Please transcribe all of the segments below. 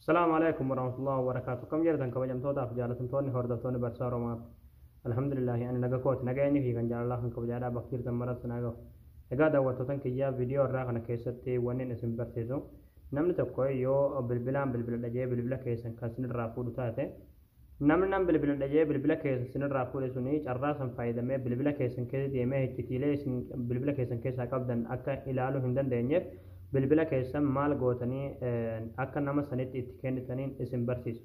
السلام عليكم ورحمة الله وبركاته. كم جرتن كبجم تودا في جالة توني هردفتوني برسارو مات. الحمد لله يعني نجاكوت نجاني في كان جال الله كم كبجادا بكير تمرت نجاو. إجا واتوتن كيا فيديو راكنا كيستي ونين اسم برتيزو. نمن تقوي يو بالبلان بالبلد جاي بالبلا كيسن كاسن الرافود تاته. نم بالبلد جاي بالبلا كيسن الرافود سوني الراسم فايدة ما بالبلا كيسن كذي ديما هيك كتيلة بالبلا كيسن كيس أكبدن أكا إلالو هندن دينيف. bilbila keessan maal gootanii akka nama sanitti itti kennitaniin isin barsiisu.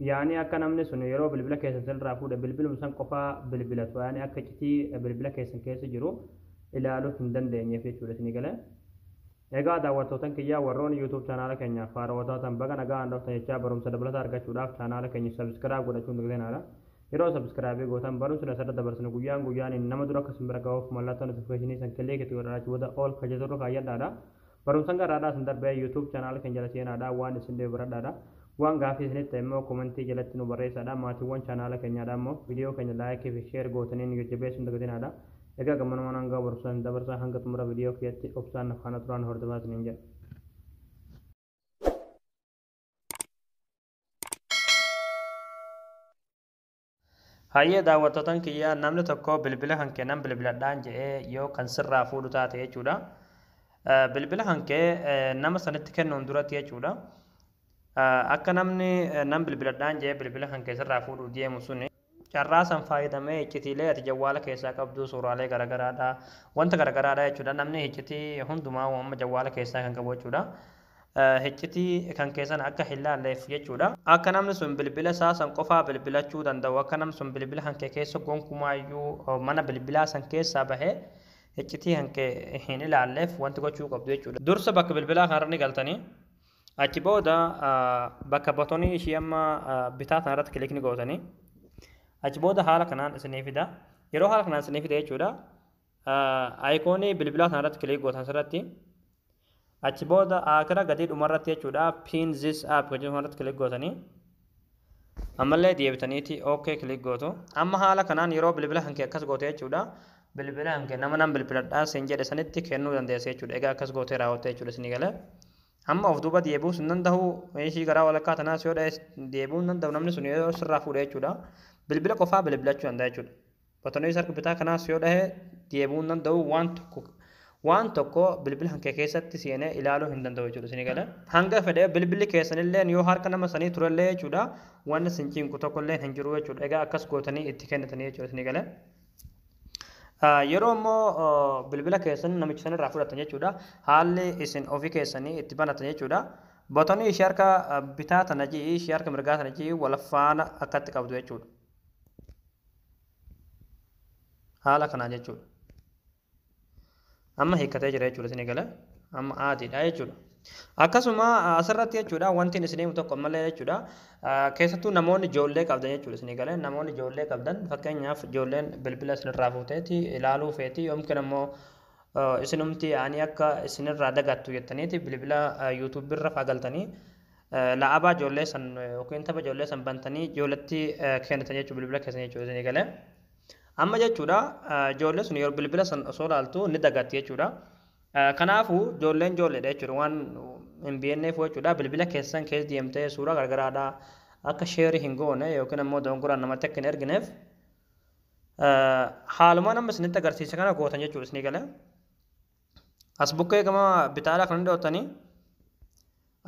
Yaani akka namni sun yeroo bilbila keessan sirraa fuudhe bilbiluma san qofaa bilbilatu yaani akka citii bilbila keessan keessa jiru ilaaluu hin dandeenyeef jechuudha isinii galee. Egaa daawwattootan kiyyaa warroon YouTube chaanaala keenya faarawwatootan baga nagaa handoftan jechaa barumsa dabalataa argachuudhaaf chaanaala keenya sabiskiraayib godhachuun dirqamadha. Yeroo sabiskiraabii gootan barumsa asirra dabarsinu guyyaan nama dura akka simbira ga'uuf mallattoo notifikashinii san killeekitti godhachuu booda ol kajeturra kaayyadhaadha. Barumsa garaadhaa sin darbee YouTube channel kan jala seenaadha waan isin deebiradhaadha waan gaafii isinitti immoo komentii jalatti nu barreessadha maatiiwwan channel keenyaadha immoo viidiyoo keenya like fi share gootaniin jabeessuun dagatinaadha egaa gammanumaan hanga barumsaan dabarsaa hanga xumura viidiyoo kiyatti obsaan faana turaan hordofaa isiniin jedha. Hayyee daawwattootan kiyyaa namni tokko bilbila kan kennan bilbiladhaan jedhee yoo kan sirraa fuudhu taate jechuudha. Bilbila hankee nama sanitti kennuun duratti jechuudha. Akka namni nam bilbiladhaan jee bilbila hankee sirraa fuudhuu deemu suni carraa san fayyadamee iccitiilee ati jawwaala keessaa qabdu suuraalee garagaraadha wanta garagaraadha jechuudha. Namni iccitii hundumaa amma jawwaala keessaa kan qabu jechuudha. Iccitii kan keessan akka hin laalleef jechuudha. Akka namni sun bilbila isaa san qofaa bilbilachuu danda'u akka namni sun bilbila hankee keessa gonkumaayyuu mana bilbilaa san keessaa bahee iccitii hankee hin ilaalleef wanti gochuu qabdu jechuudha. Dursa bakka bilbilaa kanarra galtanii achi booda bakka botonii ishii amma bitaa kanarratti kilikni gootanii achi booda haala kanaan isinii fida. Yeroo haala kanaan isinii fida jechuudha. Ayikoonii bilbilaa kanarratti kilik gootan sirratti achi booda akira gadii dhumarratti jechuudha. Pin this app kanarratti kilik gootanii ammallee deebitaniiti okay kilik gootu. Amma haala kanaan yeroo bilbila hankee akkas goote jechuudha. Bilbila hankee nama bilbiladhaan siin jedhe sanitti kennuu dandeessa jechuudha. Egaa akkas gootee raawwatte jechuudha isinii galee. Amma of duuba deebi'uu hin danda'u ishii garaa walakkaa tanaas yoo dhahe deebi'uu hin danda'u namni sun yoo sirraa fuudhe jechuudha. Bilbila qofaa bilbilachuu danda'a jechuudha. Botonii sarka bitaa kanaas yoo dhahe deebi'uu hin danda'u waan tokko bilbila hankee keessatti seenee ilaaluu hin danda'u jechuudha isinii galee. Hanga fedhee bilbilli keessanillee yoo harka nama sanii turellee jechuudha wanni sin cinqu tokkollee hin jiru jechuudha. Egaa akkas gootanii itti kennitanii jechuudha isinii galee. Yeroo immoo bilbila keessan namicha sanirraa fudhatan jechuudha. Haalli isin ofii keessanii itti banatan jechuudha. Botonii ishee harka bitaa tana ji'i ishee harka mirgaa tana ji'i wal faana akkatti qabdu jechuudha. Haala kanaan jechuudha. Amma hiikkatee jira jechuudha isinii galee. Amma aadiidha jechuudha. Akkasuma asirratti jechuudha wanti isinii tokko malee jechuudha. Keessattuu namoonni ijoollee qabdan jechuudha isinii galee namoonni ijoollee qabdan fakkeenyaaf ijoolleen bilbila isinirraa fuuteeti ilaaluu feeti yookiin ammoo isinumti yaanii akka isinirraa dagattu jettaniiti bilbila YouTube irra fagaltanii la'abaa ijoollee san yookiin tapha ijoollee san bantanii ijoolletti kennitan jechuudha bilbila keessan jechuudha isinii galee. Amma jechuudha ijoollee sun yeroo bilbila san osoo ilaaltu ni dagatti jechuudha. Kanaafuu ijoolleen ijoolleedha jechuudha waan hin beekneef jechuudha bilbila keessan keessa deemtee suuraa gargaraadhaa akka sheerii hin goone yookiin ammoo dongoraan namatti akka hin ergineef haaluma nama isinitti agarsiisa kana gootan jechuudha isinii galee. As bukkee gama bitaadhaa kan hundootanii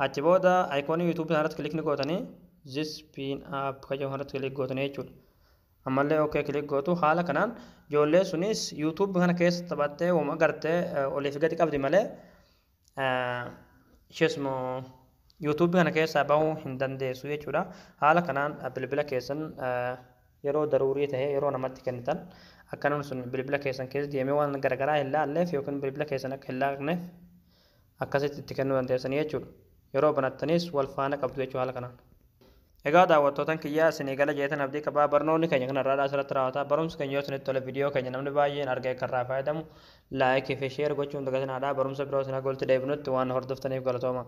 achi booda ayikoonii YouTube irratti kilikni gootanii this pin app kan irratti kilik gootanii jechuudha. Ammallee okay kilik gootu haala kanaan ijoollee sunis YouTube kana keessa taphattee wama gartee oliif gadi qabdi malee isheesmoo YouTube kana keessa bahuu hin dandeessu jechuudha. Haala kanaan bilbila keessan yeroo daruurii ta'e yeroo namatti kennitan akka namni sun bilbila keessan keessa deemee waan garagaraa hin laalleef yookiin bilbila keessan akka hin laalneef akkasitti itti kennuu dandeessanii jechuudha. Yeroo banattanis wal faana qabdu jechuudha haala kanaan. Egaa daawwattootan kiyyaa isinii gala jeetan abdii qabaa barnoonni keenya kanarraa asirratti raawwataa barumsa keenya yoo isinitti tole viidiyoo keenya namni baay'een argee kan irraa fayyadamu laayikii fi sheer gochuun dagatinaadha barumsa biroo isin hagolti deebinutti waan hordoftaniif galatooma.